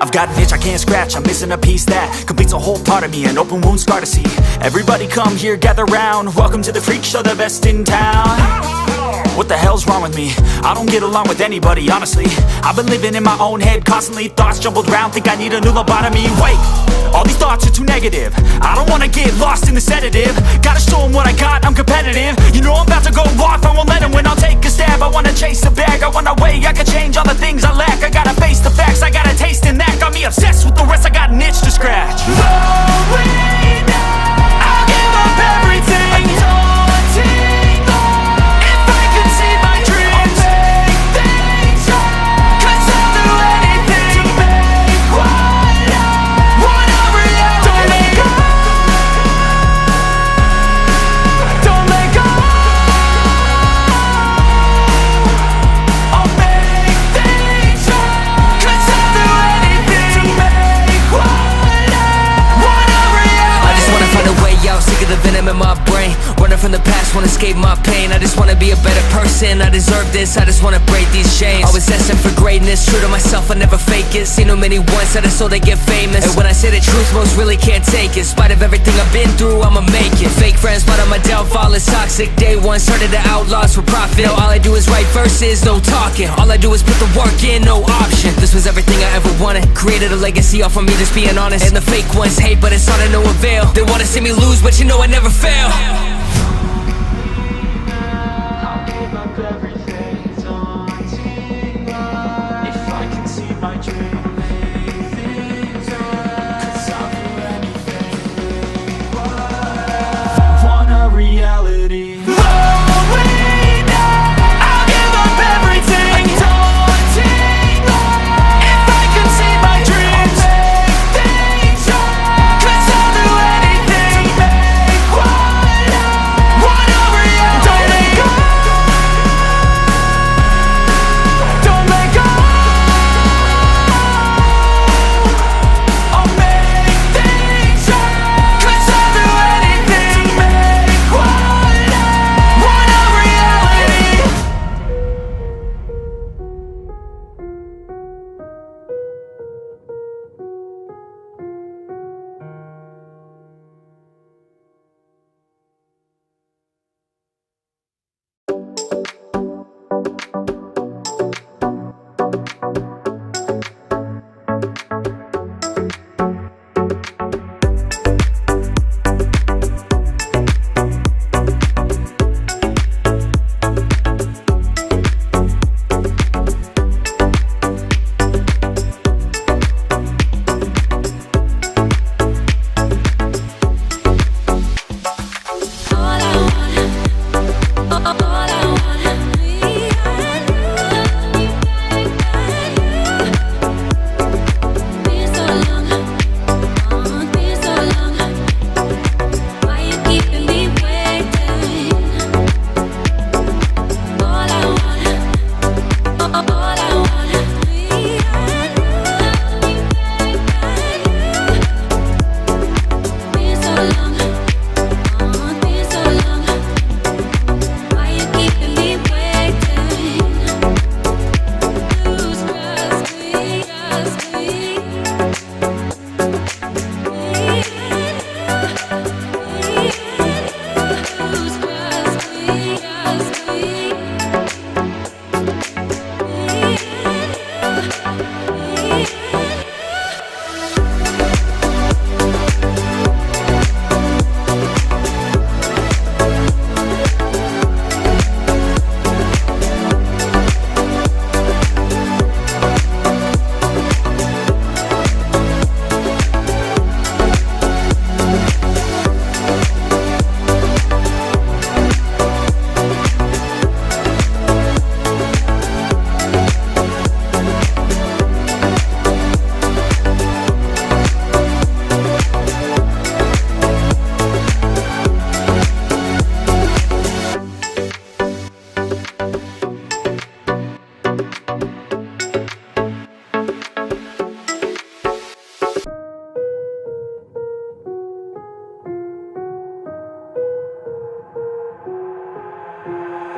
I've got an itch I can't scratch, I'm missing a piece that completes a whole part of me, an open wound scar to see. Everybody come here, gather round, welcome to the freak show, the best in town. What the hell's wrong with me? I don't get along with anybody, honestly. I've been living in my own head constantly, thoughts jumbled round, think I need a new lobotomy. Wait, all these thoughts are too negative, I don't wanna get lost in the sedative. Gotta show them what I got, I'm competitive. You know I'm about to go off, I won't let them win, I'll take a stab. I wanna chase the bag, I wanna weigh, I can change all the things I lack. I gotta face the facts, I got a taste in that. Got me obsessed with the rest, I got an itch to scratch. Going now, I'll give up everything. Daunting all, if I could see my dreams, I'll make things right. 'Cause I'll do anything to make what I want a reality. Don't let go, don't let go. I'll make things right. 'Cause I'll do anything to make what I want a reality. I just wanna find a way out, sick of the venom in my brain. Running from the past, wanna escape my pain. I just wanna be a better person, I deserve this. I just wanna break these chains. Always asking for greatness, true to myself, I never fake it. Seen too many ones that are so they get famous. And when I say the truth, most really can't take it. In spite of everything I've been through, I'ma make it. Fake friends, but on my downfall is toxic. Day one, started the outlaws for profit. Now all I do is write verses, no talking. All I do is put the work in, no option. This was everything I ever wanted. Created a legacy off of me just being honest. And the fake ones hate, but it's all to no avail. They wanna see me lose, but you know I never fail. I'll give up everything, daunting life. If I can see my dream, make things right. 'Cause I'll do anything, want a reality. Going now, I'll give up everything, daunting life. If I can see my dreams, I'll make things right. 'Cause I'll do anything to make what I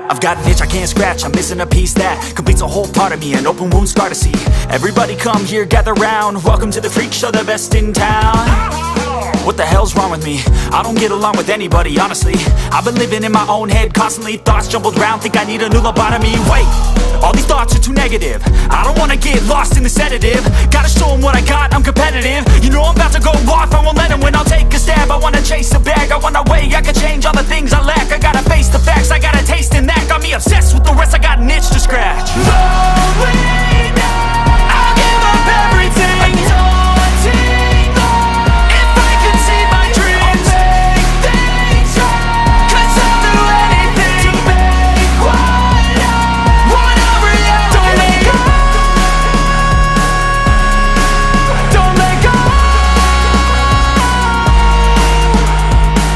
I've got an itch I can't scratch, I'm missing a piece that completes a whole part of me, an open wound scar to see. Everybody come here, gather round, welcome to the freak show, the best in town. What the hell's wrong with me? I don't get along with anybody, honestly. I've been living in my own head constantly, thoughts jumbled round, think I need a new lobotomy. Wait, all these thoughts are too negative, I don't wanna get lost in the sedative. Gotta show them what I got, I'm competitive. You know I'm about to go off, I won't let them win, I'll take a stab. I wanna chase a bag, I wanna weigh, I can change all the things I lack. I gotta face the facts, I got a taste in that. Got me obsessed with the rest, I got an itch to scratch. Lonely now, I'll give up everything. Daunting though, if I could see my dreams, I'll make things right. 'Cause I'll do anything to make what I want a reality. Don't let go, don't let go.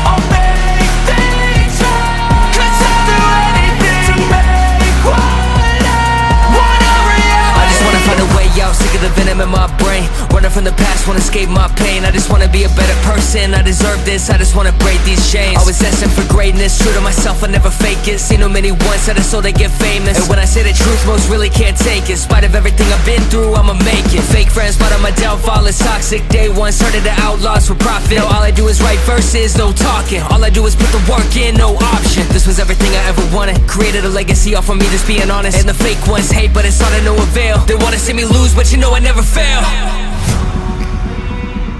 I'll make things right. 'Cause I'll do anything to make what I want a reality. I just wanna find a way out, sick of the venom in my brain. Running from the past, wanna escape my pain. I just wanna be a better person, I deserve this, I just wanna break these chains. Always destined for greatness, true to myself, I never fake it. Seen too many once that I so they get famous. And when I say the truth, most really can't take it. In spite of everything I've been through, I'ma make it. Fake friends, but on my downfall is toxic. Day one, started the outlaws for profit. Now all I do is write verses, no talking. All I do is put the work in, no option. This was everything I ever wanted. Created a legacy off of me, just being honest. And the fake ones hate, but it's all to no avail. They wanna see me lose, but you know I never fail.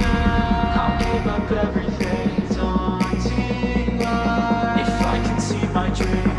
I'll give up everything, daunting if I can see my dreams.